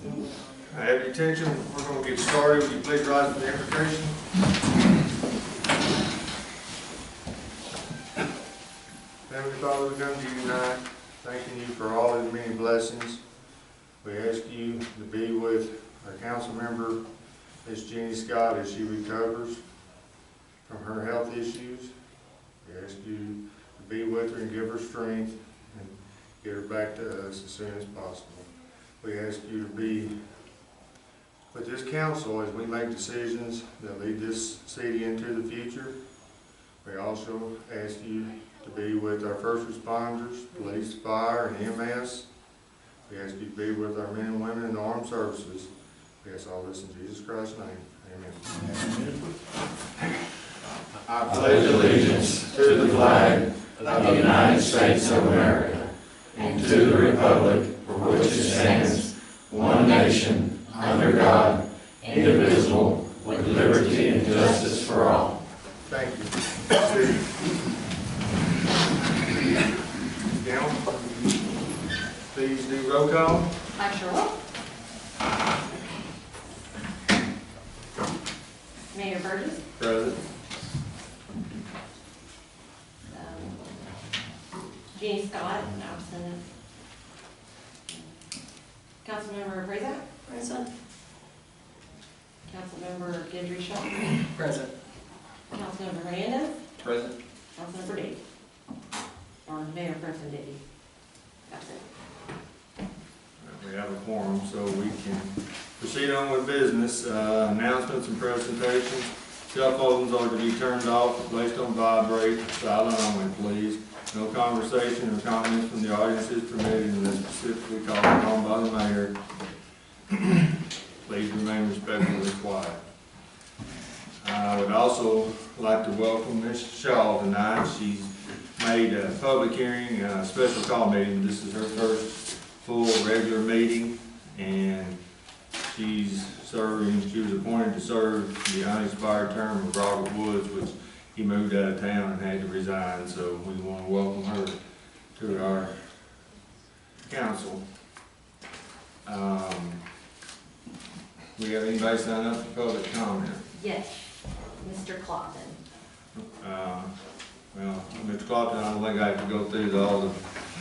I have your attention. We're going to get started. Would you please rise for the invocation? Heavenly Father, we come to you tonight, thanking you for all of the many blessings. We ask you to be with our council member, Miss Jenny Scott, as she recovers from her health issues. We ask you to be with her and give her strength and get her back to us as soon as possible. We ask you to be with this council as we make decisions that lead this city into the future. We also ask you to be with our first responders, police, fire, and EMS. We ask you to be with our men and women in the armed services. We ask all this in Jesus Christ's name. Amen. I pledge allegiance to the flag of the United States of America and to the republic for which it stands, one nation, under God, indivisible, with liberty and justice for all. Thank you. Steve. Down. Please do roll call. I sure will. Mayor Burgess. Present. Jenny Scott, absent. Councilmember Razak. Present. Councilmember Gendry Shaw. Present. Councilmember Hernandez. Present. Councilmember Davey. Or Mayor Pro Tem Davey. Absent. We have a quorum, so we can proceed on with business. Announcements and presentations. Cell phones are to be turned off, placed on vibrate, silent only, please. No conversation or comments from the audience is permitted unless specifically called upon by the mayor. Please remain respectful and quiet. I would also like to welcome Ms. Shaw tonight. She's made a public hearing, a special call meeting. This is her first full regular meeting, and she was appointed to serve the unexpired term of Robert Woods, which he moved out of town and had to resign, so we want to welcome her to our council. We have anybody sign up for public comment? Yes, Mr. Clopton. Well, Mr. Clopton, I don't think I have to go through all the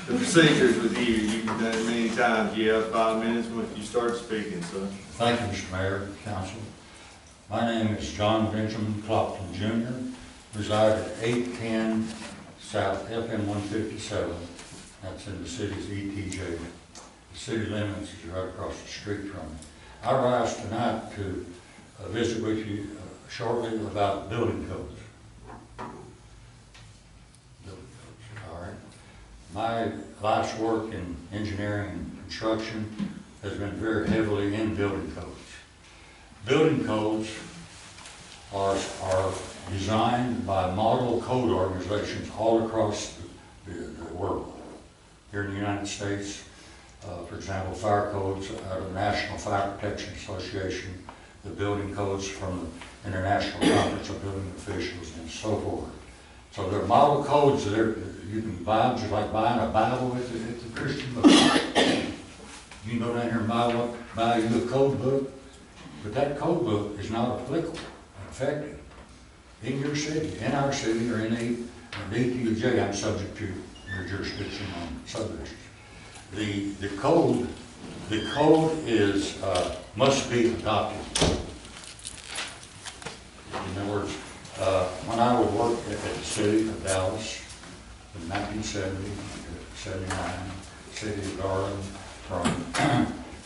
procedures with you. You've done it many times. You have 5 minutes when you start speaking, so. Thank you, Mr. Mayor, Council. My name is John Benjamin Clopton Jr., reside at 810 South FM 157. That's in the city's ETJ. The city limits is right across the street from me. I rise tonight to visit with you shortly about building codes. All right. My life's work in engineering and construction has been very heavily in building codes. Building codes are designed by model code organizations all across the world. Here in the United States, for example, fire codes out of the National Fire Protection Association, the building codes from the International Conference of Building Officials, and so forth. So they're model codes that you can buy them, just like buying a Bible at the Christian book. You can go down here and buy you a code book, but that code book is not applicable and effective in your city, in our city, or in a DTJ. I'm subject to your jurisdiction on subdivisions. The code is must be adopted. In other words, when I would work at the city of Dallas in 1970 to 79, city of Garland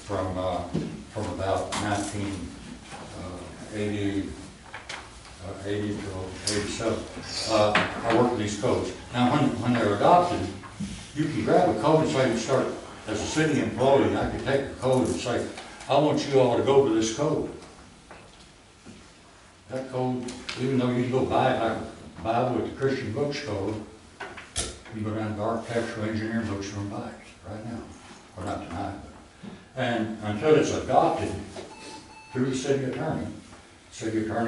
from about 1980 to 87. I worked with these codes. Now, when they're adopted, you can grab a code and say, you start as a city employee. I could take a code and say, I want you all to go to this code. That code, even though you can go buy it like a Bible at the Christian bookstore, you go down to the architectural engineering bookstore and buy it right now. Or not tonight. And until it's adopted through the city attorney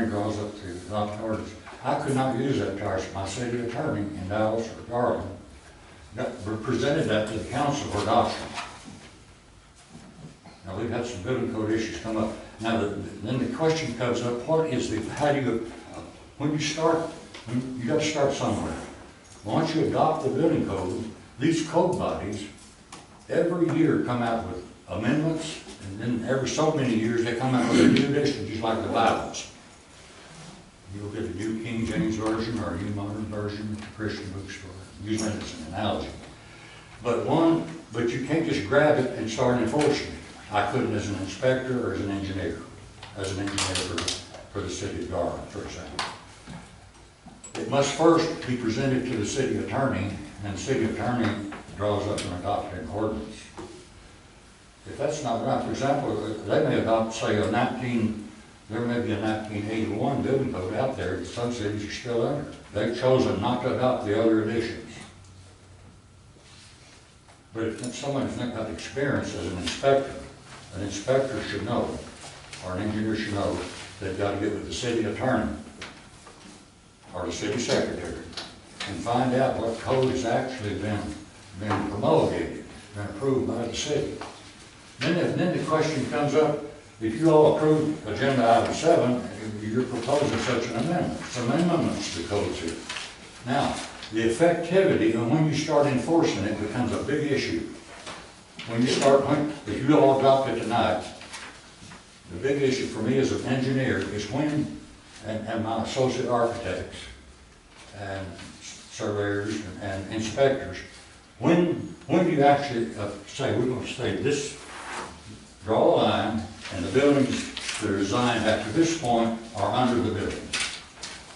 draws up the adoption orders. I could not use that to my city attorney in Dallas or Garland presented that to the council for adoption. Now, we've had some building code issues come up. Now, then the question comes up, what is the, how do you, when you start, you gotta start somewhere. Once you adopt the building code, these code bodies every year come out with amendments, and then every so many years they come out with a new edition, just like the Bibles. You'll get a new King James Version or a new modern version at the Christian bookstore, using it as an analogy. But you can't just grab it and start enforcing it. I couldn't as an inspector or as an engineer for the city of Garland, for example. It must first be presented to the city attorney, and the city attorney draws up and adopts an ordinance. If that's not right, for example, they may adopt, say, there may be a 1981 building code out there that some cities are still under. They've chosen not to adopt the other editions. But if someone's not got experience as an inspector should know, or an engineer should know, they've got to get with the city attorney or the city secretary and find out what code has actually been promulgated, been approved by the city. Then the question comes up, if you all approve agenda item 7, you're proposing such an amendment. Some amendments to the codes here. Now, the effectivity, and when you start enforcing it, becomes a big issue. If you all adopt it tonight, the big issue for me as an engineer is when, and my associate architects, and surveyors, and inspectors, when do you actually say, we're going to say this, draw a line, and the buildings that are designed after this point are under the building?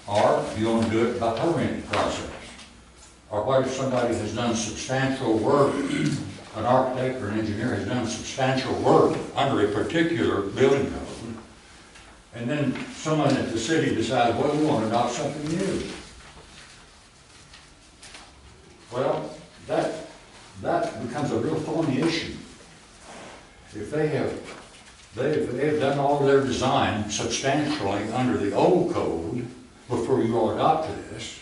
Or you want to do it by permitting process? Or what if somebody has done substantial work, an architect or an engineer has done substantial work under a particular building code, and then someone at the city decides, well, we want to adopt something new. Well, that becomes a real thorny issue. If they've done all their design substantially under the old code before you all adopted this,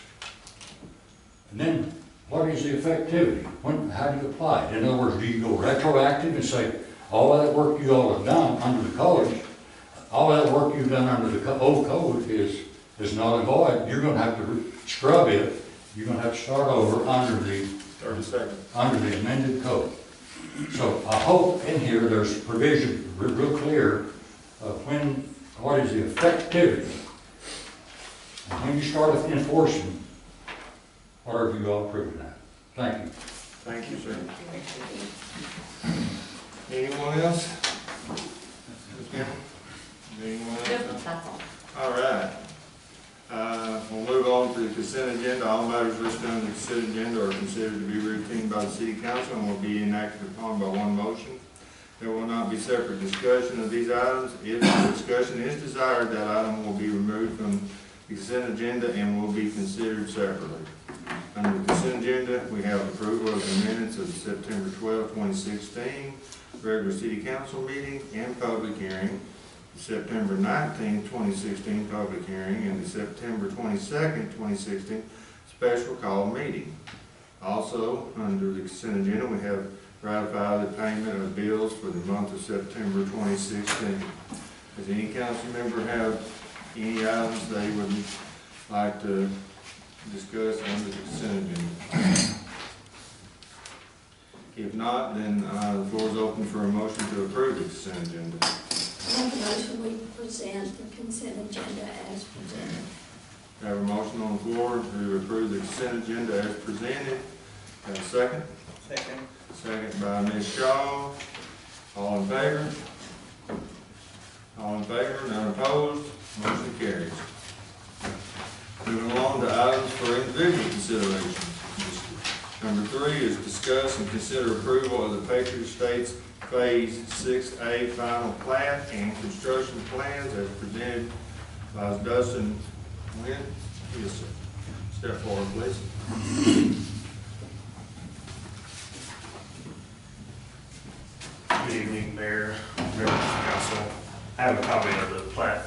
and then what is the effectivity? How do you apply it? In other words, do you go retroactive and say, all that work you all have done under the code, all that work you've done under the old code is null and void. You're going to have to scrub it. You're going to have to start over under the amended code. So I hope in here there's provision real clear of what is the effectivity. And when you start enforcing, whatever you all approve of that. Thank you. Thank you, sir. Anyone else? Anyone else? That's all. All right. We'll move on to the consent agenda. All matters listed on the consent agenda are considered to be routine by the city council and will be enacted upon by one motion. There will not be separate discussion of these items. If the discussion is desired, that item will be removed from the consent agenda and will be considered separately. Under the consent agenda, we have approval of the minutes of the September 12, 2016 regular city council meeting and public hearing, the September 19, 2016 public hearing, and the September 22nd, 2016 special call meeting. Also, under the consent agenda, we have ratified the payment of bills for the month of September 2016. Does any council member have any items they would like to discuss under the consent agenda? If not, then the floor is open for a motion to approve the consent agenda. Make a motion, we present the consent agenda as presented. We have a motion on the floor to approve the consent agenda as presented. Have a second? Second. Second by Ms. Shaw. All in favor? All in favor, none opposed, motion carries. Moving along to items for individual consideration. Number 3 is discuss and consider approval of the Patriot Estates Phase 6A final plat and construction plans as presented by Dustin Wynn. Yes, sir. Step forward, please. Good evening, Mayor, members of the council. I have a copy of the plat.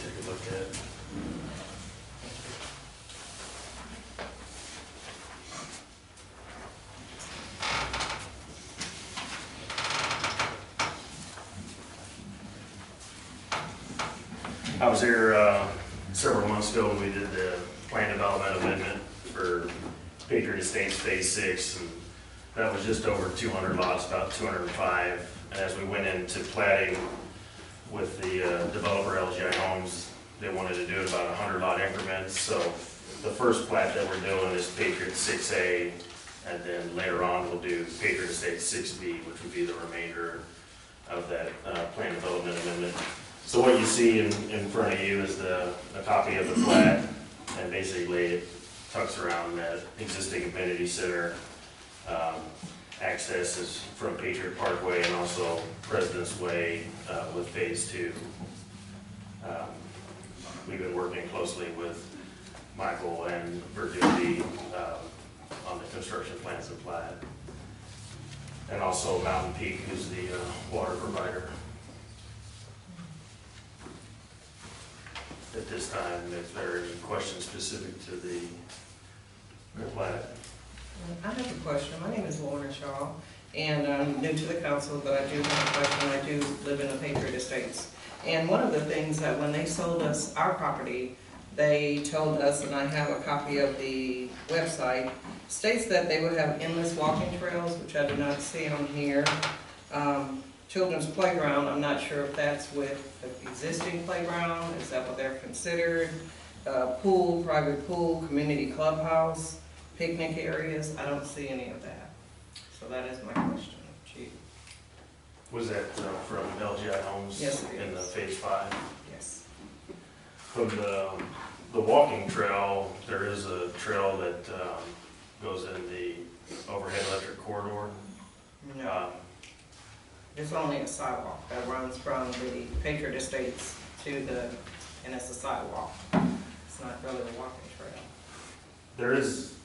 Take a look at it. I was here several months ago when we did the plan development amendment for Patriot Estates Phase 6. And that was just over 200 lots, about 205. And as we went into platting with the developer LGI Homes, they wanted to do it about 100 lot increments. So the first plat that we're doing is Patriot 6A, and then later on we'll do Patriot Estates 6B, which would be the remainder of that plan development amendment. So what you see in front of you is a copy of the plat, and basically it tucks around that existing amenity center. Access is from Patriot Parkway and also President's Way with Phase 2. We've been working closely with Michael and Verducci on the construction plans and plat. And also Mountain Peak, who's the water provider. At this time, if there are any questions specific to the plat. I have a question. My name is Lorna Shaw, and I'm new to the council, but I do have a question. I do live in the Patriot Estates. And one of the things that when they sold us our property, they told us, and I have a copy of the website, states that they would have endless walking trails, which I do not see on here. Children's playground, I'm not sure if that's with the existing playground, is that what they're considered? Pool, private pool, community clubhouse, picnic areas, I don't see any of that. So that is my question, Chief. Was that from LGI Homes? Yes, it in the is. Phase 5? Yes. From the walking trail, there is a trail that goes in the overhead electric corridor. No, it's only a sidewalk that runs from the Patriot Estates to and it's a sidewalk. It's not really a walking trail. There is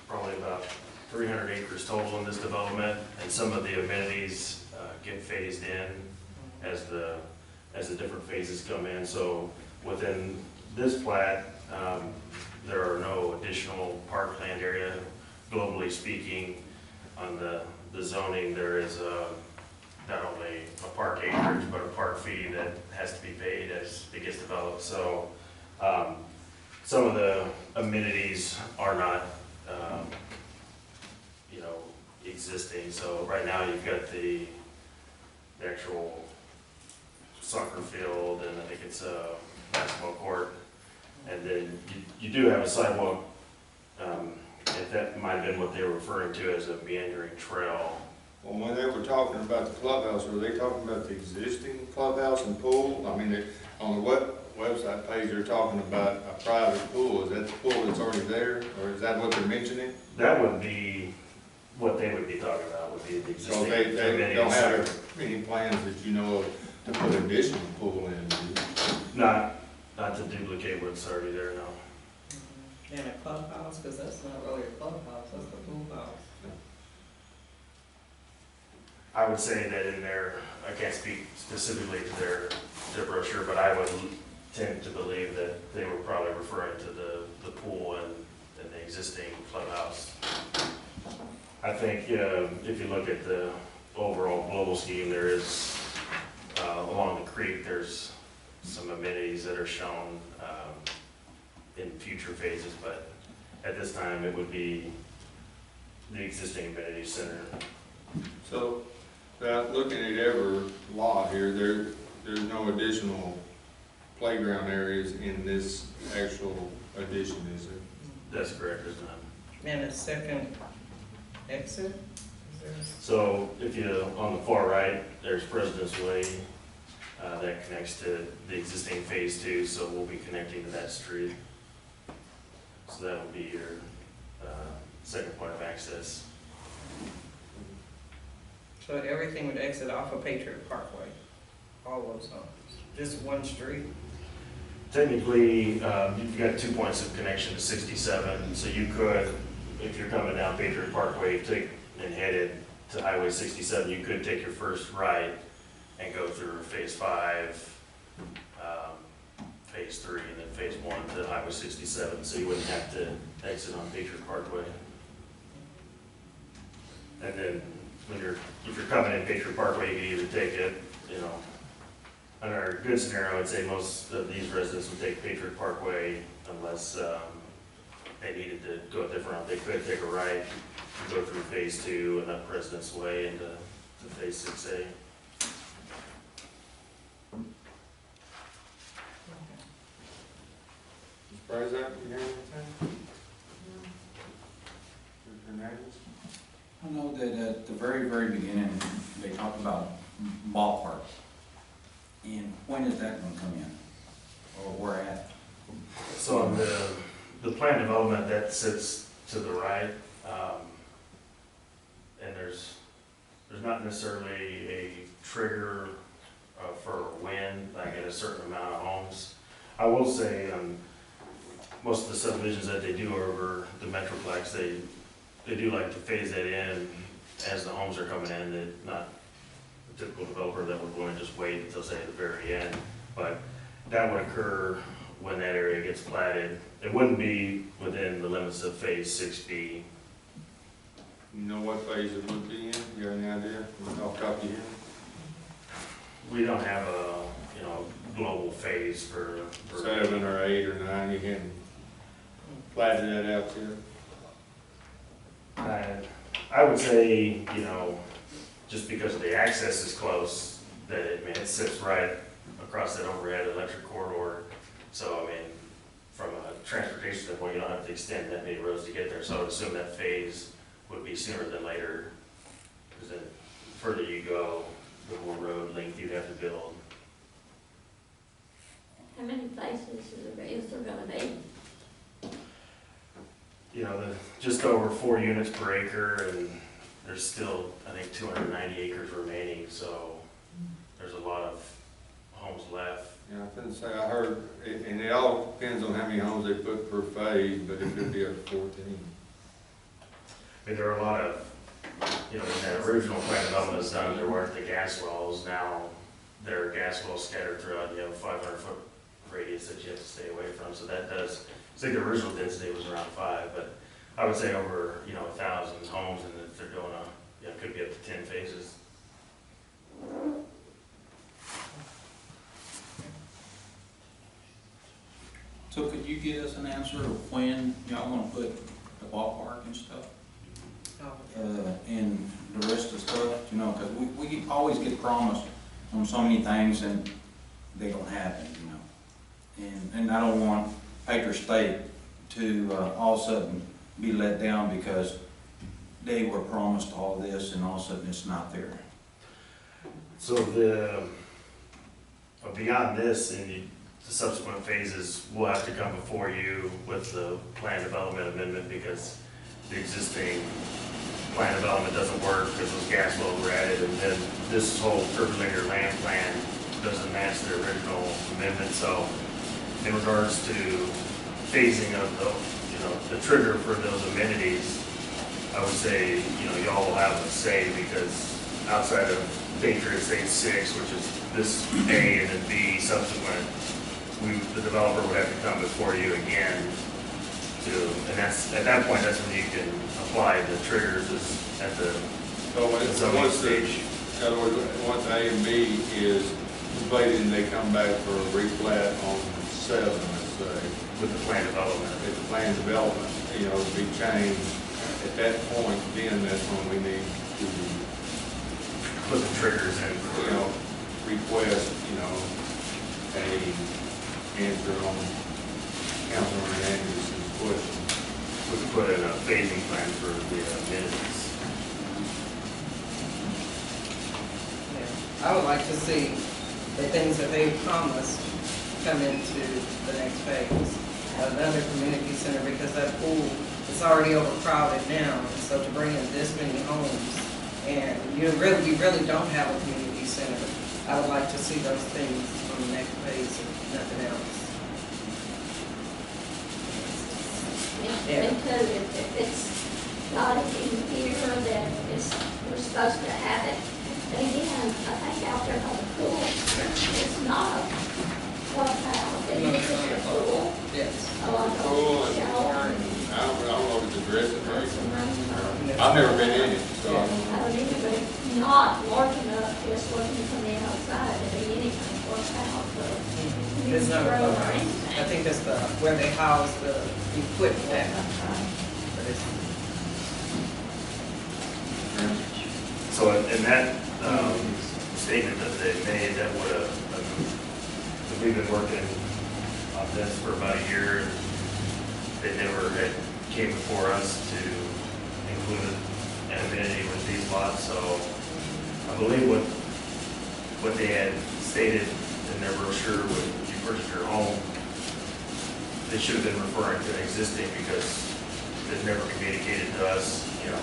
probably about 300 acres total in this development, and some of the amenities get phased in as the different phases come in. So within this plat, there are no additional parkland area. Globally speaking, on the zoning, there is not only a park acreage, but a park fee that has to be paid as it gets developed. So some of the amenities are not existing. So right now you've got the actual soccer field, and I think it's a basketball court, and then you do have a sidewalk. If that might have been what they were referring to as a meandering trail. Well, when they were talking about the clubhouse, were they talking about the existing clubhouse and pool? I mean, on the website page, they're talking about a private pool. Is that the pool that's already there, or is that what they're mentioning? That would be what they would be talking about, would be the existing. So they amenities don't center. have any plans that you know of to put additional pool in, do you? Not to duplicate what's already there now. And a clubhouse, because that's not really a clubhouse, that's the pool house. I would say that in there, I can't speak specifically to their brochure, but I would tend to believe that they were probably referring to the pool and the existing clubhouse. I think if you look at the overall global scheme, there is, along the creek, there's some amenities that are shown in future phases, but at this time, it would be the existing amenity center. So, without looking at every lot here, there's no additional playground areas in this actual addition, is there? That's correct, there's none. And a second exit, is there? So if you, on the far right, there's President's Way, that connects to the existing Phase 2, so we'll be connecting to that street. So that will be your second point of access. So everything would exit off of Patriot Parkway, all those homes, just one street? Technically, you've got 2 points of connection to 67, so you could, if you're coming down Patriot Parkway and headed to Highway 67, you could take your first right and go through Phase 5, Phase 3, and then Phase 1 to Highway 67, so you wouldn't have to exit on Patriot Parkway. And then if you're coming in Patriot Parkway, you can either take it, under a good scenario, I'd say most of these residents would take Patriot Parkway unless, they needed to go a different route. They could take a right, and go through phase 2 and up President's Way into phase 6A. Mr. President, you have anything? Mr. Hernandez? I know that at the very, very beginning, they talked about ballpark. And when is that gonna come in? Or where at? So on the plan development, that sits to the right, and there's not necessarily a trigger for when, like at a certain amount of homes. I will say, most of the subdivisions that they do over the Metroplex, they do like to phase that in as the homes are coming in. They're not a typical developer that would want to just wait until, say, at the very end. But that would occur when that area gets platted. It wouldn't be within the limits of phase 6B. You know what phase it would be in? You have any idea off the top of your head? We don't have a, global phase for 7 or 8 or 9, you hadn't platted that out yet? I would say, just because the access is close, that it sits right across that overhead electric corridor. So, from a transportation standpoint, you don't have to extend that many roads to get there. So I would assume that phase would be sooner than later, because then the further you go, the more road length you'd have to build. How many places is there gonna be? Just over 4 units per acre, and there's still, I think, 290 acres remaining, so there's a lot of homes left. Yeah, I couldn't say, I heard, and it all depends on how many homes they put per phase, but it could be up to 14. There are a lot of, when that original plan development was done, there weren't the gas wells. Now, there are gas wells scattered throughout, 500-foot radius that you have to stay away from. So that does, I think the original density was around 5, but I would say over, 1,000 homes, and if they're doing it could be up to 10 phases. So could you give us an answer of when y'all wanna put the ballpark and stuff? And the rest of the stuff, cause we always get promised on so many things and they don't happen, And I don't want Patriot State to all of a sudden be let down because they were promised all this and all of a sudden it's not there. So beyond this, in the subsequent phases, we'll have to come before you with the plan development amendment, because the existing plan development doesn't work because those gas wells were added, and then this whole curvilinear land plan doesn't match the original amendment. So in regards to phasing of the trigger for those amenities, I would say, y'all will have a say, because outside of Patriot State 6, which is this A and then B subsequent, the developer would have to come before you again and at that point, that's when you can apply the triggers at the zoning stage. In other words, once A and B is completed and they come back for a replat on 7, let's say. With the plan development. If the plan development, to be changed, at that point, then that's when we need to put the triggers in. Request, a answer on Councilman Hernandez's question. We could put in a phasing plan for the amenities. I would like to see the things that they've promised come into the next phase. Another community center, because that pool is already overcrowded now, and so to bring in this many homes, and you really don't have a community center. I would like to see those things on the next phase, if nothing else. Yeah. Because if it's not in here that we're supposed to have it, then again, I think out there by the pool, it's not a clubhouse, it's just a pool. Yes. Pool and shower. I don't know if it's a dressing Or area. some room. I've never been in it, so I don't know. I don't either, but it's not large enough just looking from the outside to be anything. about the There's no, road or I anything. think that's the, where they house the equipment. But it's, So in that, statement that they made, that would have, we've been working on this for about a year, and they never had came before us to include an amenity with these lots, so I believe what they had stated in their brochure when you purchased your home, they should have been referring to an existing because they've never communicated to us, you know.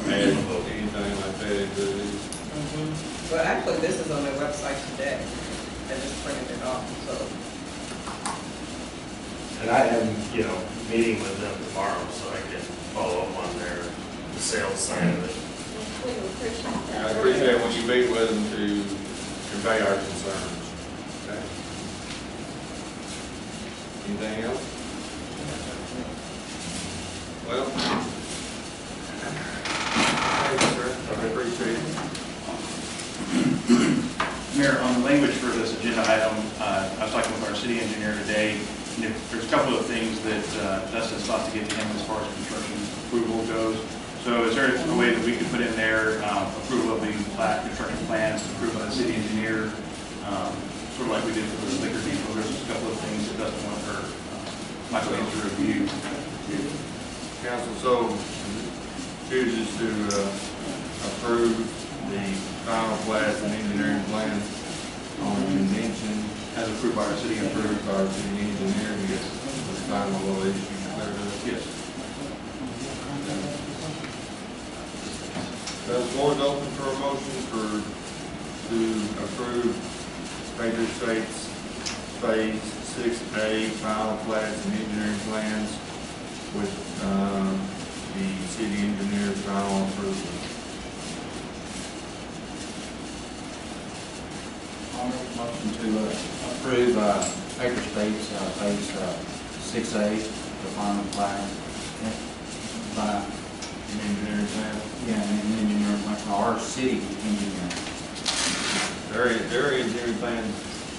Anything like that into these. Well, actually, this is on their website today. I just printed it off, so. And I am, you know, meeting with them tomorrow, so I can follow up on their, the sales side of it. We appreciate that. I appreciate when you meet with them to convey our concerns. Okay. Anything else? Well, thank you, sir. I appreciate it. Mayor, on the language for this agenda item, I was talking with our city engineer today, and there's a couple of things that Dustin's thought to get to him as far as construction approval goes. So is there a way that we could put in there approval of the construction plans, approved by the city engineer, sort of like we did for the liquor depot? There's just a couple of things that Dustin wanted her, Michael to review. Council so chooses to approve the final plats and engineering plans on convention As approved by our city engineer. approved by our city engineer, yes, the final will issue declared us. Yes. The floor is open for a motion to approve Patriot Estates Phase 6A final plats and engineering plans with the city engineer's final approval. I'll make a motion to approve Paper States Phase 6A, the final plan. By, Engineering plan. yeah, and engineer, like our city engineer. Their engineering plan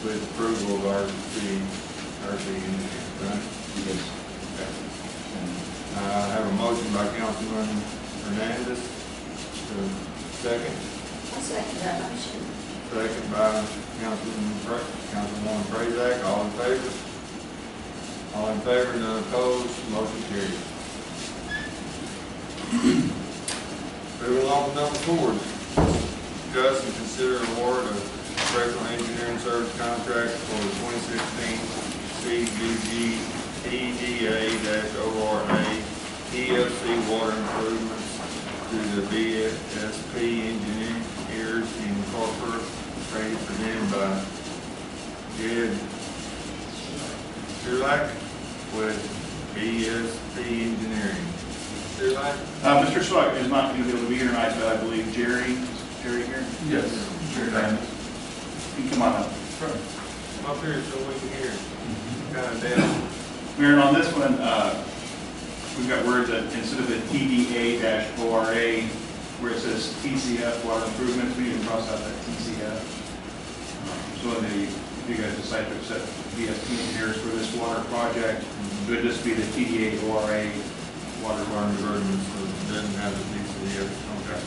with approval of our city engineer, right? Yes. Okay. I have a motion by Councilman Hernandez. Second. I second that motion. Second by Councilwoman Prazak. All in favor? All in favor, none opposed, motion carries. Moving along to number 4, discuss and consider award of professional engineering service contract for the 2016 CDBG EDA-ORA EFC water improvements to the BSP Engineers Incorporated, presented by Jed Shulak with BSP Engineering. Shulak? Mr. Schluck is not going to be able to be here tonight, but I believe Jerry, is Jerry here? Yes. Jerry Landis. You can come on up. Come up here so we can hear. Kind of down. Mayor, on this one, we've got words that instead of the TDA-ORA, where it says TCF, water improvements, we need to cross out that TCF. So if you guys decide to accept BSP engineers for this water project, it would just be the TDA-ORA, water Improvements, so it doesn't have the DCF. Okay.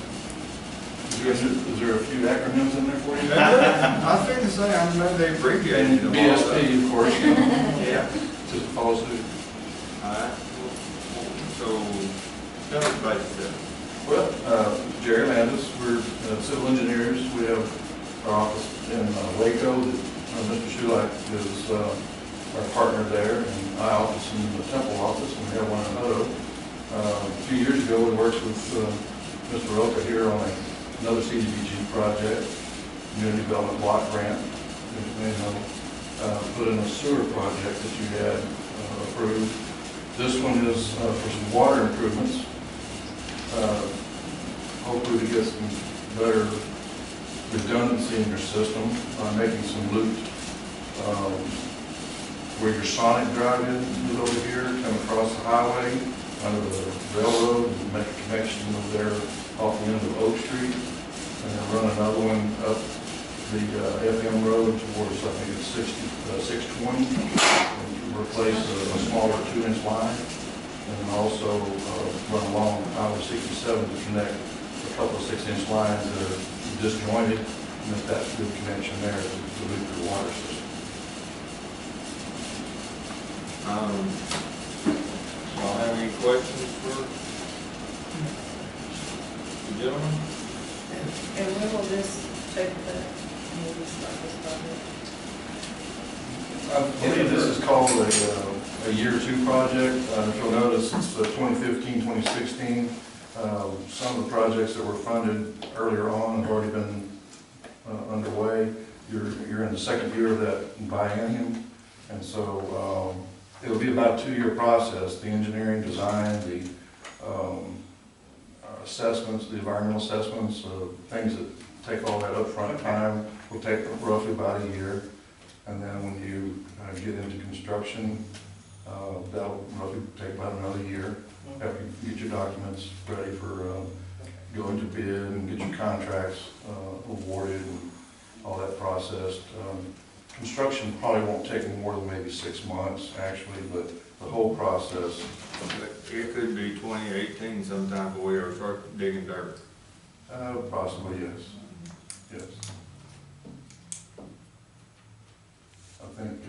Is there a few acronyms in there for you? I was going to say, I know they abbreviated them all. BSP, of course, you know, Yeah. just follows suit. All right. So, tell us about yourself. Well, Jerry Landis, we're civil engineers. We have our office in Waco. Mr. Shulak is our partner there, and I office in the Temple office, and we have one in Hutto. A few years ago, we worked with Mr. Roca here on another CDBG project, Community Development Block Grant. We may know, put in a sewer project that you had approved. This one is for some water improvements. Hopefully we get some better redundancy in your system by making some loops where your Sonic Drive is over here, come across the highway, under the railroad, and make a connection over there off the end of Oak Street, and then run another one up the FM road towards, I think it's 620, and replace a smaller 2-inch line, and then also run along Highway 67 to connect a couple of 6-inch lines that are disjointed, and if that's a good connection there to loop the water system. Y'all have any questions for the gentleman? And when will this take effect? When will we start this project? I believe this is called a year 2 project. If you'll notice, it's 2015, 2016. Some of the projects that were funded earlier on have already been underway. You're in the second year of that biennium, and so it'll be about a 2-year process. The engineering design, the assessments, the environmental assessments, things that take all that upfront time will take roughly about a year. And then when you get into construction, that'll roughly take about another year. After you get your documents ready for going to bid and get your contracts awarded and all that processed. Construction probably won't take more than maybe 6 months actually, but the whole process. It could be 2018 sometime before we ever start digging dirt. Possibly, yes. Yes. I think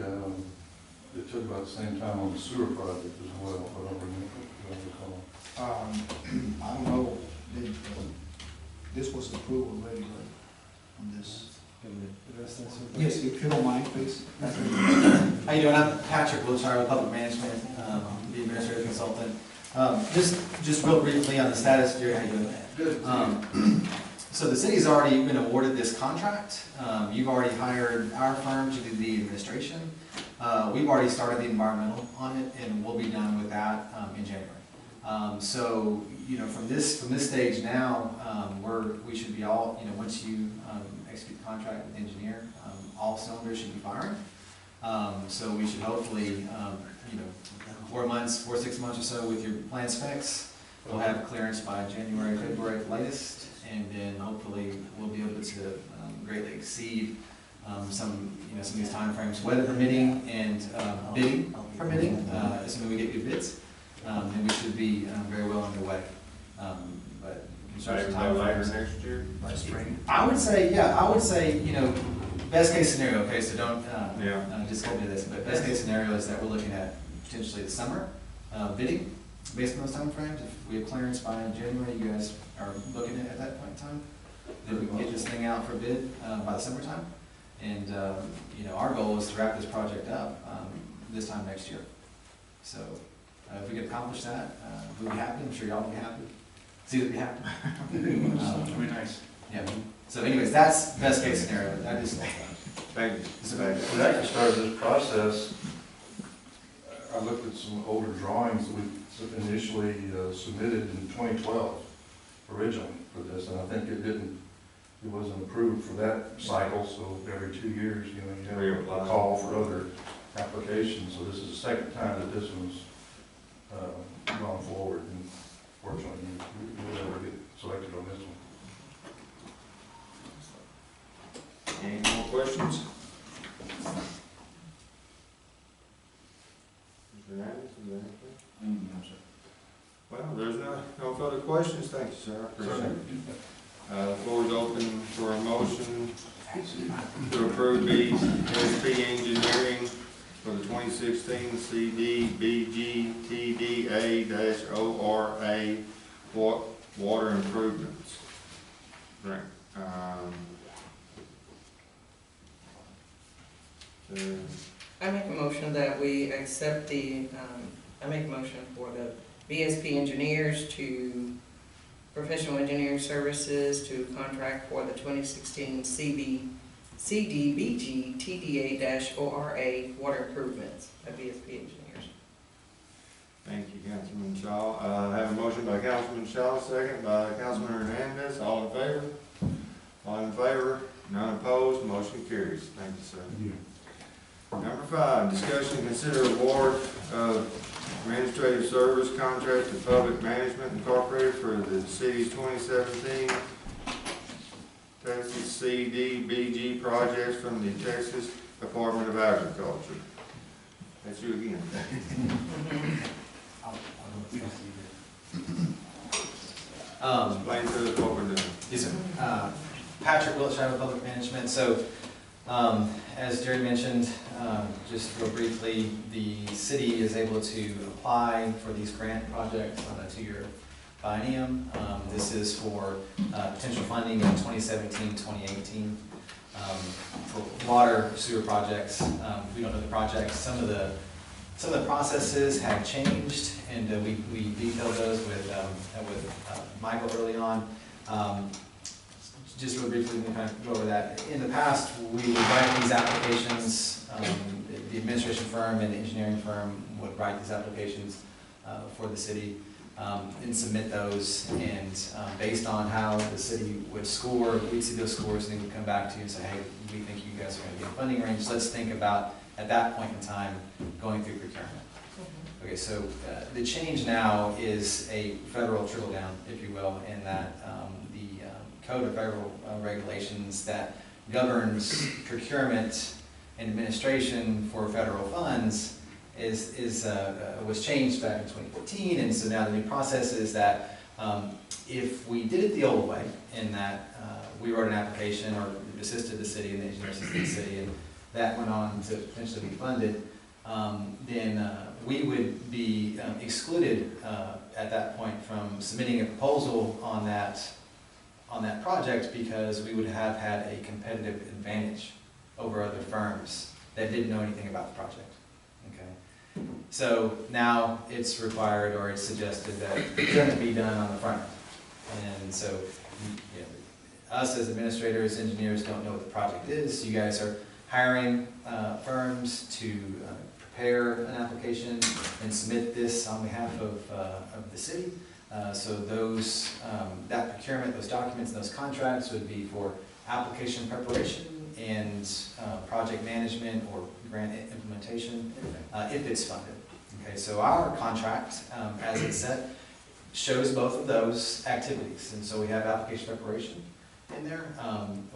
it took about the same time on the sewer project as well, if I don't recall. I don't know, this was approval already, right, on this? Yes, if you don't mind, please. How you doing? I'm Patrick Wiltshire with Public Management, the administrative consultant. Just real briefly on the status, Jerry, how you doing? Good. So the city's already been awarded this contract. You've already hired our firm to do the administration. We've already started the environmental on it, and we'll be done with that in January. So, you know, from this stage now, we should be all, you know, once you execute the contract with the engineer, all cylinders should be firing. So we should hopefully, you know, 6 months or so with your plan specs. We'll have clearance by January, February at the latest, and then hopefully we'll be able to greatly exceed some of these timeframes, weather permitting and bidding permitting, assuming we get good bids. And we should be very well underway. But construction timeframes next year? By spring? I would say, you know, best case scenario, okay, so don't just hold me to this, but best case scenario is that we're looking at potentially the summer bidding based on those timeframes. If we have clearance by January, you guys are looking at that point in time, then we can get this thing out for bid by the summertime. And, you know, our goal is to wrap this project up this time next year. So if we can accomplish that, we'll be happy. I'm sure y'all will be happy. See that we happy. That'd be nice. Yeah. So anyways, that's best case scenario. That is. Thank you. When I started this process, I looked at some older drawings that we initially submitted in 2012 originally for this, and I think it wasn't approved for that cycle, so every 2 years, you know, you have a call for other applications, so this is the second time that this one's gone forward, and fortunately, we'll never get selected on this one. Any more questions? Mr. Hernandez, is there anything? No, sir. Well, there's no further questions. Thank you, sir. I appreciate it. The floor is open for a motion to approve BSP Engineering for the 2016 CDBG TDA-ORA water improvements. Right. I make a motion that we accept I make a motion for the BSP engineers to professional engineering services to contract for the 2016 CDBG TDA-ORA water improvements at BSP engineers. Thank you, Councilman Shaw. I have a motion by Councilman Shaw, second by Councilman Hernandez. All in favor? All in favor? None opposed? Motion carries. Thank you, sir. Number 5, discussion and consider award of administrative service contract to Public Management Incorporated for the city's 2017 Texas CDBG projects from the Texas Department of Agriculture. That's you again. Explain to us what we're doing. Yes, sir. Patrick Wiltshire, Public Management. So, as Jerry mentioned, just real briefly, the city is able to apply for these grant projects on a 2-year biennium. This is for potential funding in 2017, 2018 for water sewer projects. We don't know the projects. Some of the processes have changed, and we detailed those with Michael early on. Just real briefly, we kind of go over that. In the past, we would write these applications, the administration firm and the engineering firm would write these applications for the city and submit those, and based on how the city would score, we'd see those scores, and they would come back to you and say, hey, we think you guys are going to get a funding range. Let's think about, at that point in time, going through procurement. Okay, so the change now is a federal trickle down, if you will, in that the Code of Federal Regulations that governs procurement and administration for federal funds was changed back in 2014, and so now the new process is that if we did it the old way, in that we wrote an application or assisted the city and the engineer assisted the city, and that went on to potentially be funded, then we would be excluded at that point from submitting a proposal on that project, because we would have had a competitive advantage over other firms that didn't know anything about the project. Okay, so now it's required, or it's suggested, that procurement be done on the front end. And so, you know, us as administrators, engineers don't know what the project is. You guys are hiring firms to prepare an application and submit this on behalf of the city. So those, that procurement, those documents, and those contracts would be for application preparation and project management or grant implementation, if it's funded. Okay, so our contract, as it's set, shows both of those activities. And so we have application preparation in there.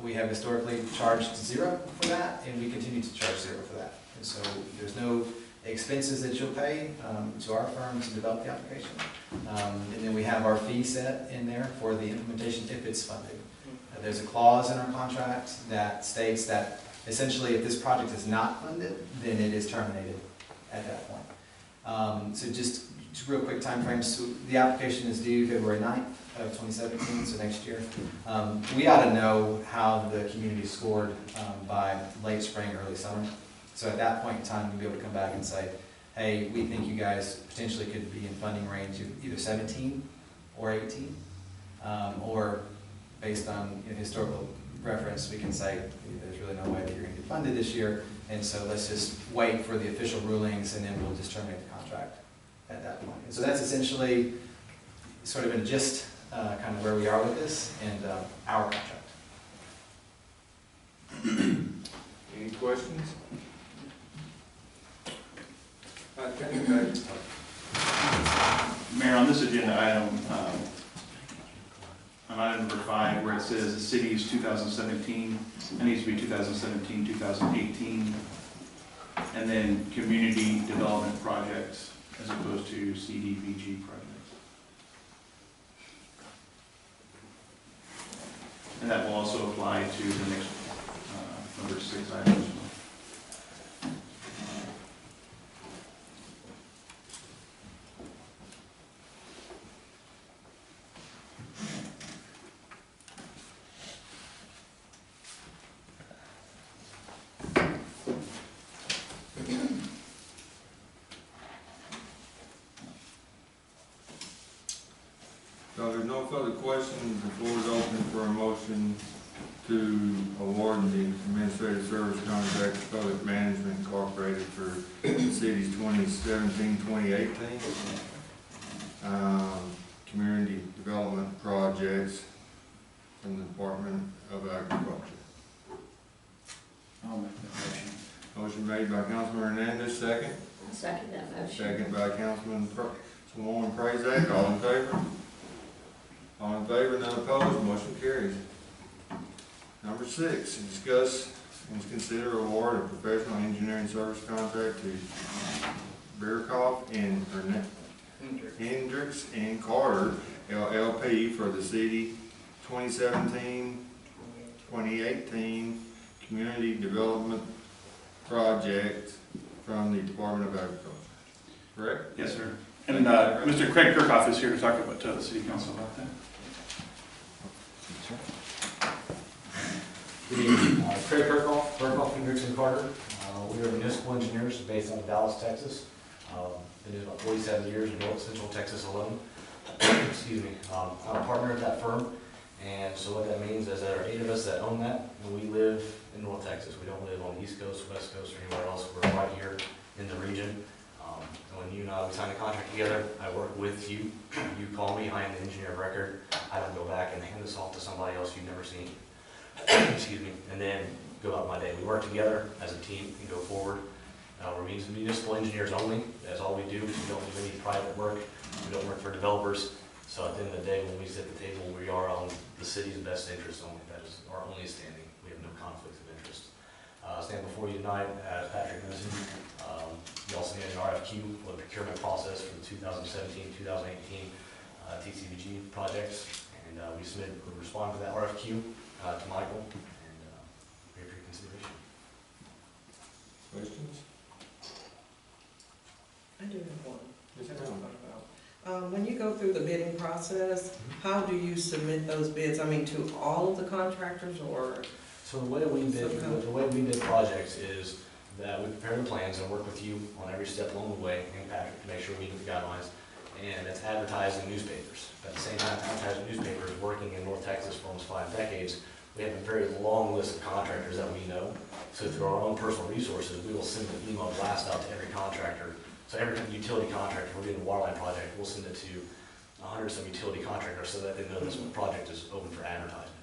We have historically charged 0 for that, and we continue to charge 0 for that. And so there's no expenses that you'll pay to our firm to develop the application. And then we have our fee set in there for the implementation if it's funded. There's a clause in our contract that states that essentially if this project is not funded, then it is terminated at that point. So just real quick time frames. So the application is due February 9th of 2017, so next year. We ought to know how the community scored by late spring, early summer. So at that point in time, we'll be able to come back and say, hey, we think you guys potentially could be in funding range of either 17 or 18, or based on historical reference, we can say there's really no way that you're going to get funded this year, and so let's just wait for the official rulings, and then we'll just terminate the contract at that point. And so that's essentially sort of in gist, kind of where we are with this and our contract. Any questions? Mayor, on this agenda item, on item number 5, where it says the city's 2017, it needs to be 2017, 2018, and then community development projects as opposed to CDBG projects. And that will also apply to the next number 6 item as well. So there's no further questions, the floor is open for a motion to award the administrative service contract to Public Management Incorporated for the city's 2017-2018 community development projects from the Department of Agriculture. I'll make that motion. Motion made by Councilman Hernandez, second. I second that motion. Second by Councilman Swan Prazak, all in favor? All in favor, none opposed, motion carries. Number 6, discuss and consider award a professional engineering service contract to Bearcoff and Hendricks and Carter LLP for the city 2017-2018 community development project from the Department of Agriculture. Correct? Yes, sir. And Mr. Craig Kirkhoff is here to talk about the city council about that. Good evening. Craig Kirkhoff, Hendricks and Carter. We are municipal engineers based out of Dallas, Texas. Been doing about 47 years in North Central Texas alone. Excuse me. I'm a partner at that firm, and so what that means is there are 8 of us that own that, and we live in North Texas. We don't live on the East Coast, West Coast, or anywhere else. We're right here in the region. When you and I sign a contract together, I work with you. You call me, I am the engineer of record. I don't go back and hand this off to somebody else you've never seen. Excuse me, and then go out my day. We work together as a team and go forward. We're municipal engineers only. That's all we do. We don't do any private work. We don't work for developers. So at the end of the day, when we sit at the table, we are on the city's best interest only. That is our only standing. We have no conflicts of interest. Stand before you tonight, as Patrick mentioned. We also made an RFQ for the procurement process for the 2017-2018 TCVG projects, and we responded to that RFQ to Michael, and pray for your consideration. Questions? I do have one. Yes, I just ma'am. thought about. When you go through the bidding process, how do you submit those bids? I mean, to all of the contractors, or? So the way we bid projects is that we prepare the plans and work with you on every step along the way, and Patrick, to make sure we meet the guidelines. And it's advertised in newspapers. At the same time, advertising newspapers, working in North Texas for almost 5 decades, we have a very long list of contractors that we know. So through our own personal resources, we will send an email blast out to every contractor. So every utility contractor, we're doing a water line project, we'll send it to 100-some utility contractors so that they know this project is open for advertisement.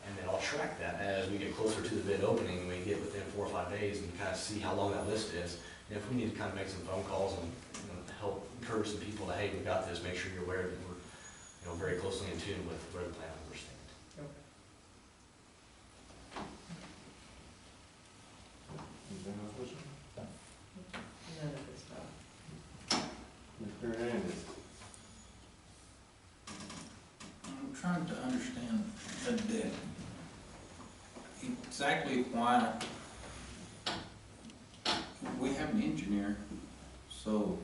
And then I'll track that as we get closer to the bid opening, and we get within 4 or 5 days and kind of see how long that list is. And if we need to kind of make some phone calls and help encourage some people that, hey, we got this, make sure you're aware that we're very closely in tune with where the plan numbers stand. Anything else, Richard? None of this stuff. Mr. Hernandez? I'm trying to understand exactly why we have an engineer, so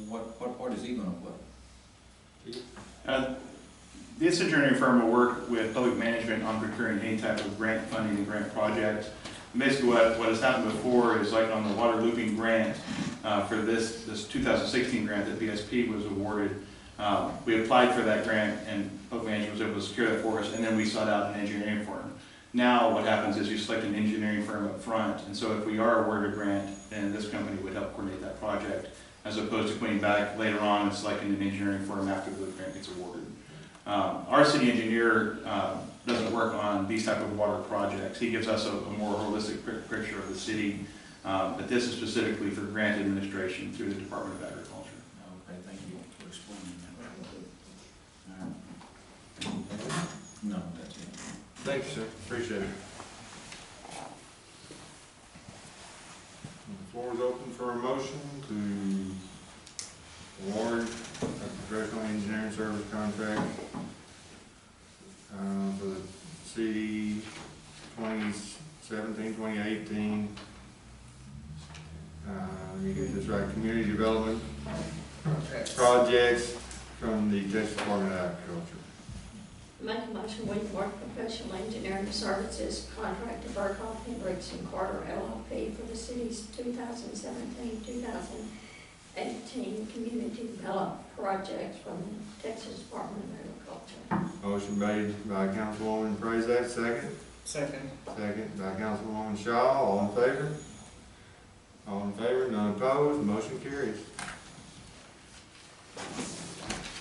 what part is he gonna play? This engineering firm will work with public management on procuring any type of grant funding and grant projects. Basically what has happened before is like on the water looping grant, for this 2016 grant that BSP was awarded, we applied for that grant and public management was able to secure that for us, and then we sought out an engineering firm. Now what happens is you select an engineering firm up front, and so if we are awarded a grant, then this company would help coordinate that project, as opposed to coming back later on and selecting an engineering firm after the grant gets awarded. Our city engineer doesn't work on these type of water projects. He gives us a more holistic picture of the city, but this is specifically for grant administration through the Department of Agriculture. Okay, thank you for explaining that. All right. No, that's it. Thank you, sir. Appreciate it. The floor is open for a motion to award a professional engineering service contract for the city 2017-2018. Let me get this right, community development projects from the Texas Department of Agriculture. Make a motion, we award professional engineering services contract to Bearcoff, Hendricks and Carter LLP for the city's 2017-2018 community development projects from the Texas Department of Agriculture. Motion made by Councilwoman Prezak, second. Second. Second by Councilwoman Shaw, all in favor? All in favor, none opposed, motion carries.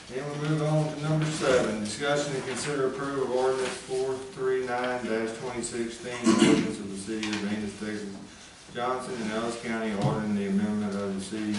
Then we move on to number 7, discussion and consider approval of ordinance 439-2016, ordinance of the city of Venus, Texas, Johnson and Ellis County, ordering the amendment of the city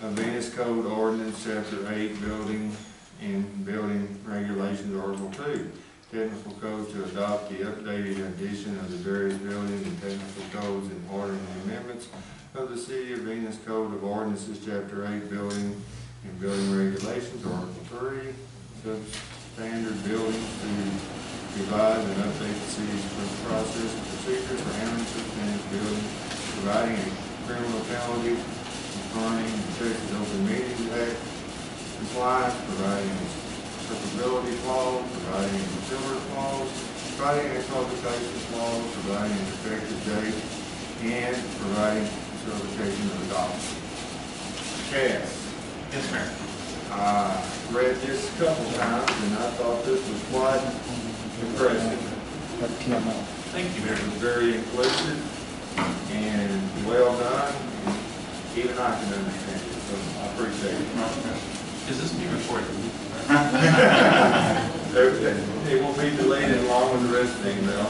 of Venus Code Ordinance, Chapter 8, Building and Building Regulations, Article 2, to technical code to adopt the updated addition of the various building and technical codes and ordering the amendments of the City of Venus Code of Ordinances, Chapter 8, Building and Building Regulations, Article 3, substandard buildings to revise and update the city's process and procedure for handling substandard buildings, providing a criminal penalty, confirming the Texas Open Meetings Act compliance, providing a separability clause, providing a utility clause, providing a publication clause, providing an effective date, and providing certification of adoption. Cass. Yes, Mayor. I read this a couple times and I thought this was quite impressive. Thank you, It Mayor. was very inclusive and well done, and even I can understand it, so I appreciate it. Is this being recorded? It will be deleted along with the rest of the email.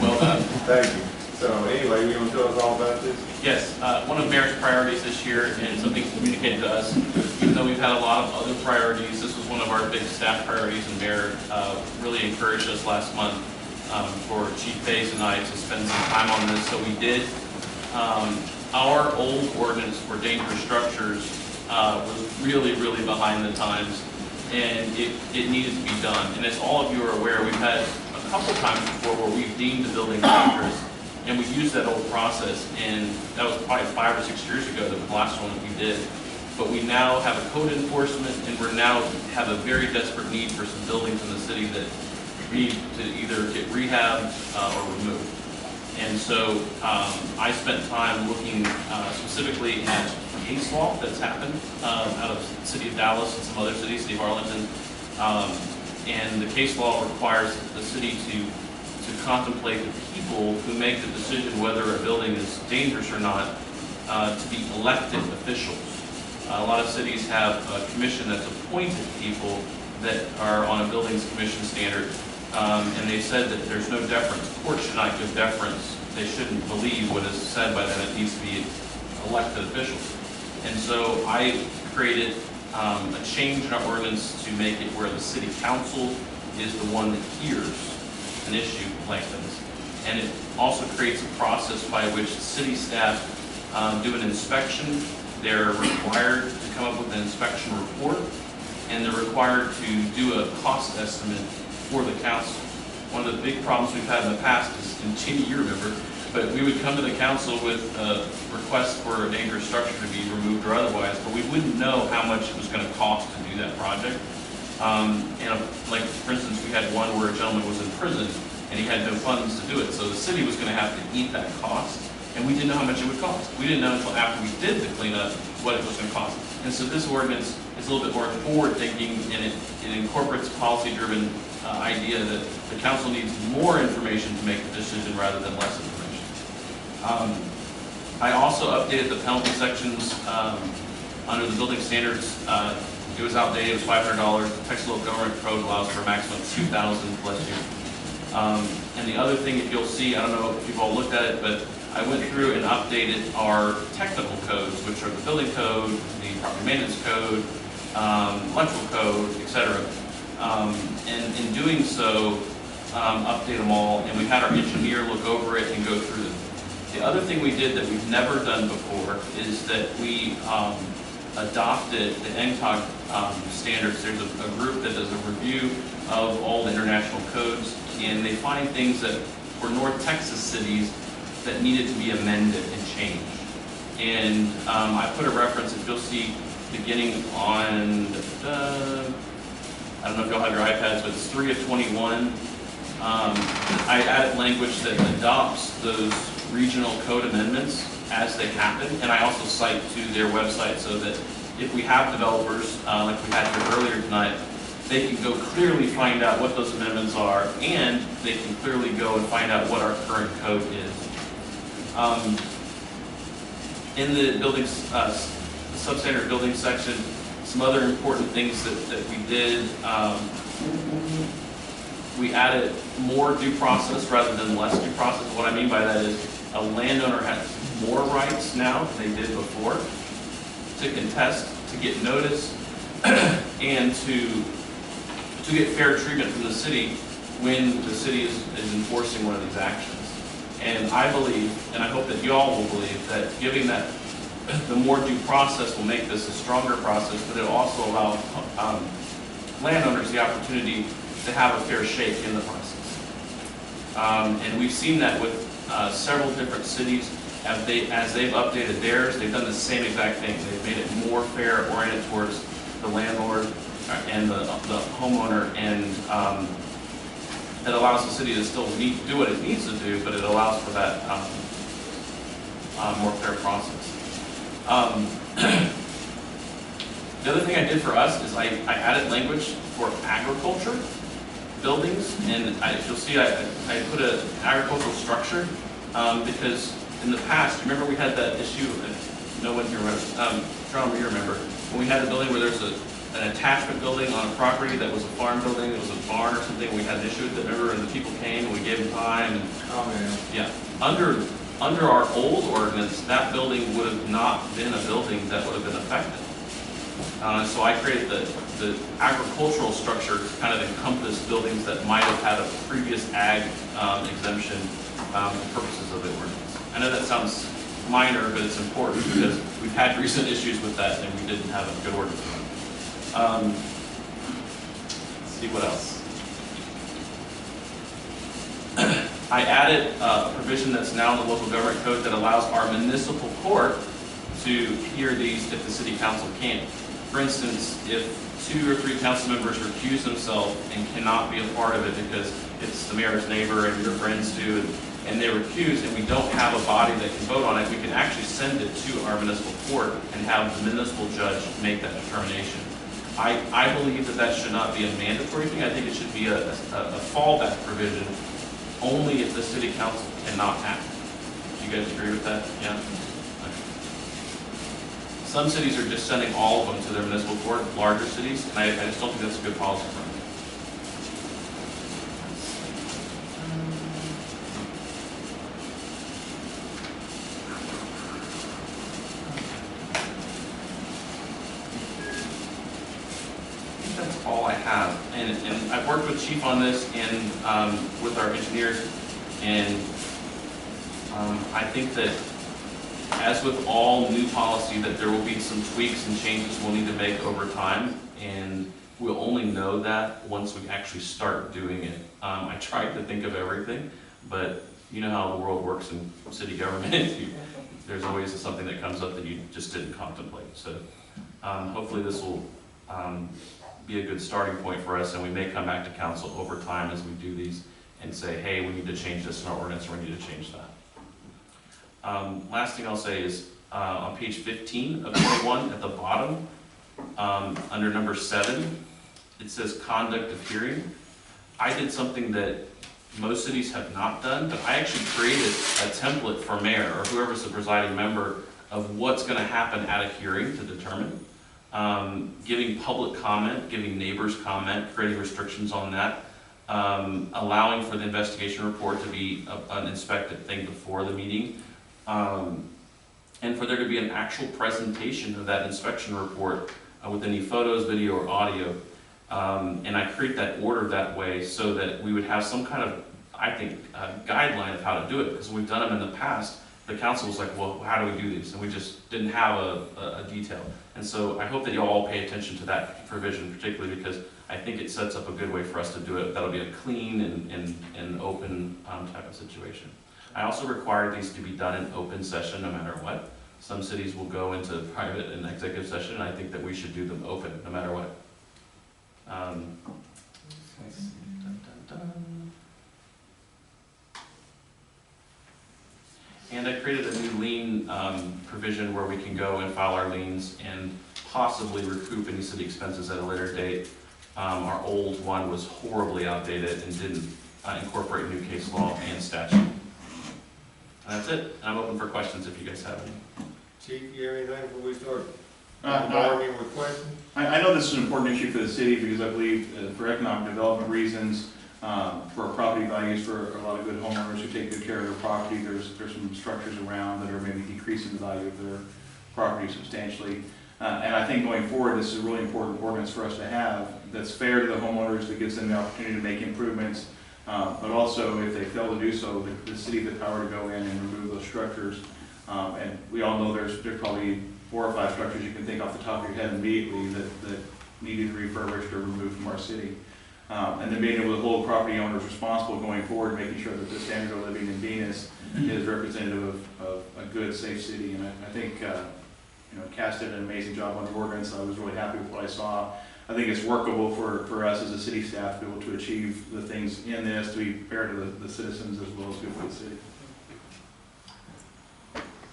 Well done. Thank you. So anyway, you want to tell us all about this? Yes, one of Mayor's priorities this year, and something communicated to us, even though we've had a lot of other priorities, this was one of our big staff priorities, and Mayor really encouraged us last month for Chief Pace and I to spend some time on this. So we did. Our old ordinance for dangerous structures was really behind the times, and it needed to be done. And as all of you are aware, we've had a couple times before where we've deemed the building dangerous, and we used that old process, and that was probably 5 or 6 years ago, the last one that we did. But we now have a code enforcement, and we're now have a very desperate need for some buildings in the city that need to either get rehabbed or removed. And so I spent time looking specifically at case law that's happened out of the city of Dallas and some other cities, city of Arlington. And the case law requires the city to contemplate the people who make the decision whether a building is dangerous or not to be elected officials. A lot of cities have a commission that's appointed people that are on a buildings commission standard, and they said that there's no deference. Courts should not give deference. They shouldn't believe what is said by them. It needs to be elected officials. And so I created a change in our ordinance to make it where the city council is the one that hears an issue like this. And it also creates a process by which city staff do an inspection. They're required to come up with an inspection report, and they're required to do a cost estimate for the council. One of the big problems we've had in the past is, and Jeannie, you remember, but we would come to the council with a request for a dangerous structure to be removed or otherwise, but we wouldn't know how much it was going to cost to do that project. And like, for instance, we had one where a gentleman was in prison and he had no funds to do it, so the city was going to have to eat that cost, and we didn't know how much it would cost. We didn't know until after we did the cleanup what it was going to cost. And so this ordinance is a little bit more forward-thinking, and it incorporates a policy-driven idea that the council needs more information to make the decision rather than less information. I also updated the penalty sections under the building standards. It was outdated, it was $500. The Texas Local Government Code allows for a maximum of $2,000 plus years. And the other thing, if you'll see, I don't know if you've all looked at it, but I went through and updated our technical codes, which are the building code, the property maintenance code, electrical code, etc. And in doing so, update them all, and we had our engineer look over it and go through them. The other thing we did that we've never done before is that we adopted the NCOG standards. There's a group that does a review of all the international codes, and they find things that were North Texas cities that needed to be amended and changed. And I put a reference, if you'll see, beginning on, I don't know if y'all have your iPads, but it's 3 of 21. I added language that adopts those regional code amendments as they happen, and I also cite to their website so that if we have developers, like we had here earlier tonight, they can go clearly find out what those amendments are, and they can clearly go and find out what our current code is. In the buildings, the substandard building section, some other important things that we did, we added more due process rather than less due process. What I mean by that is a landowner has more rights now than they did before to contest, to get notice, and to to get fair treatment from the city when the city is enforcing one of these actions. And I believe, and I hope that you all will believe, that giving that the more due process will make this a stronger process, but it also allow landowners the opportunity to have a fair shake in the process. And we've seen that with several different cities. As they've updated theirs, they've done the same exact thing. They've made it more fair, oriented towards the landlord and the homeowner, and it allows the city to still do what it needs to do, but it allows for that more fair process. The other thing I did for us is I added language for agriculture buildings, and you'll see I put an agricultural structure because in the past, remember we had that issue, no one here remembers, John, you remember, when we had a building where there's an attachment building on a property that was a farm building, it was a barn or something, we had an issue with it, remember, and the people came and we gave them time, and yeah, under our old ordinance, that building would have not been a building that would have been affected. So I created the agricultural structure to kind of encompass buildings that might have had a previous ag exemption for purposes of the ordinance. I know that sounds minor, but it's important because we've had recent issues with that and we didn't have a good ordinance. Let's see what else. I added a provision that's now in the local government code that allows our municipal court to hear these if the city council can't. For instance, if 2 or 3 council members recuse themselves and cannot be a part of it because it's the mayor's neighbor and your friends too, and they recuse and we don't have a body that can vote on it, we can actually send it to our municipal court and have the municipal judge make that determination. I believe that should not be a mandatory thing. I think it should be a fallback provision only if the city council cannot act. Do you guys agree with that? Yeah? Okay. Some cities are just sending all of them to their municipal court, larger cities, and I just don't think that's a good policy for them. That's all I have, and I've worked with Chief on this and with our engineers, and I think that as with all new policy, that there will be some tweaks and changes we'll need to make over time, and we'll only know that once we actually start doing it. I tried to think of everything, but you know how the world works in city government. There's always something that comes up that you just didn't contemplate. So hopefully this will be a good starting point for us, and we may come back to council over time as we do these and say, hey, we need to change this in our ordinance, or we need to change that. Last thing I'll say is on page 15 of 21 at the bottom, under number 7, it says conduct of hearing. I did something that most cities have not done, but I actually created a template for mayor or whoever's the presiding member of what's going to happen at a hearing to determine. Giving public comment, giving neighbors comment, creating restrictions on that, allowing for the investigation report to be an inspected thing before the meeting, and for there to be an actual presentation of that inspection report with any photos, video, or audio. And I create that order that way so that we would have some kind of, I think, guideline of how to do it, because we've done them in the past. The council was like, well, how do we do these? And we just didn't have a detail. And so I hope that you all pay attention to that provision, particularly because I think it sets up a good way for us to do it. That'll be a clean and open type of situation. I also require these to be done in open session no matter what. Some cities will go into private and executive session, and I think that we should do them open no matter what. Let's see. Dun, dun, dun. And I created a new lien provision where we can go and file our liens and possibly recoup any city expenses at a later date. Our old one was horribly outdated and didn't incorporate new case law and statute. And that's it. And I'm open for questions if you guys have any. Chief, you have anything before we start? With questions? I know this is an important issue for the city because I believe for economic development reasons, for property values, for a lot of good homeowners who take good care of their property, there's some structures around that are maybe decreasing the value of their property substantially. And I think going forward, this is a really important ordinance for us to have that's fair to the homeowners, that gives them the opportunity to make improvements. But also, if they fail to do so, the city has the power to go in and remove those structures. And we all know there's probably 4 or 5 structures you can think off the top of your head immediately that needed refurbished or removed from our city. And then being able to hold property owners responsible going forward, making sure that the standard of living in Venus is representative of a good, safe city. And I think, Cass did an amazing job on the ordinance. I was really happy with what I saw. I think it's workable for us as a city staff to be able to achieve the things in this, to be fair to the citizens as well as good for the city.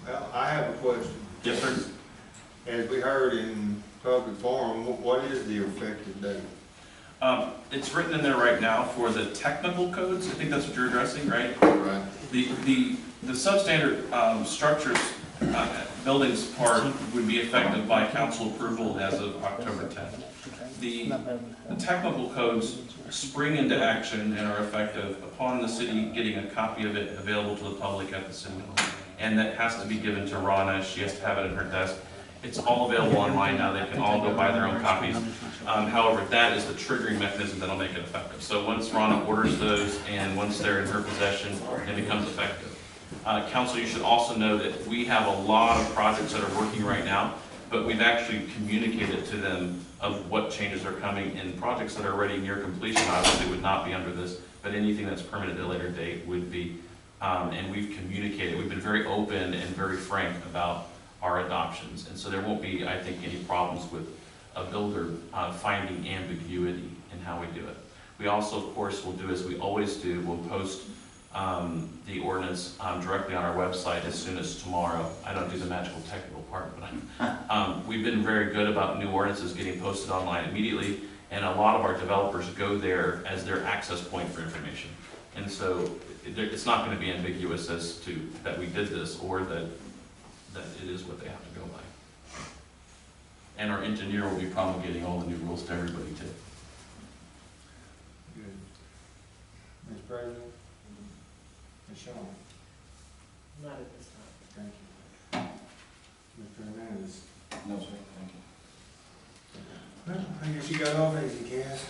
Well, I have a question. Yes, sir. As we heard in public forum, what is the effective date? It's written in there right now for the technical codes. I think that's what you're addressing, right? Right. The substandard structures, buildings part would be effective by council approval as of October 10th. The technical codes spring into action and are effective upon the city getting a copy of it available to the public at the city hall. And that has to be given to Rana. She has to have it in her desk. It's all available online now. They can all go buy their own copies. However, that is the triggering mechanism that'll make it effective. So once Rana orders those and once they're in her possession, it becomes effective. Council, you should also know that we have a lot of projects that are working right now, but we've actually communicated to them of what changes are coming, in projects that are already near completion obviously would not be under this, but anything that's permitted at a later date would be. And we've communicated, we've been very open and very frank about our adoptions. And so there won't be, I think, any problems with a builder finding ambiguity in how we do it. We also, of course, will do as we always do, we'll post the ordinance directly on our website as soon as tomorrow. I don't do the magical technical part, but we've been very good about new ordinances getting posted online immediately, and a lot of our developers go there as their access point for information. And so it's not going to be ambiguous as to that we did this or that it is what they have to go by. And our engineer will be promulgating all the new rules to everybody too. Good. Mr. President? Ms. Shaw? Not at this time. Thank you. Mr. Hernandez? No, sir, thank you. Well, I guess you got off easy, Cass.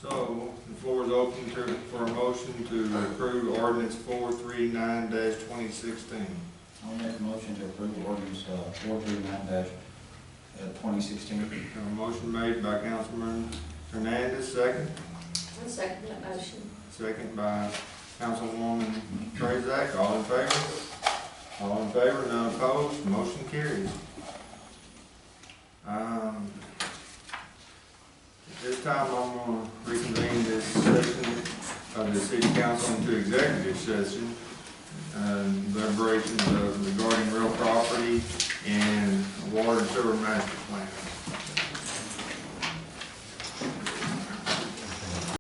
So, the floor is open for a motion to approve ordinance 439-2016. I'll make a motion to approve ordinance 439-2016. A motion made by Councilman Hernandez, second. I'll second that motion. Second by Councilwoman Prezak. All in favor? All in favor, none opposed, motion carries. At this time, I'm going to reconvene this session of the City Council into executive session, deliberations regarding real property and water and sewer master plan.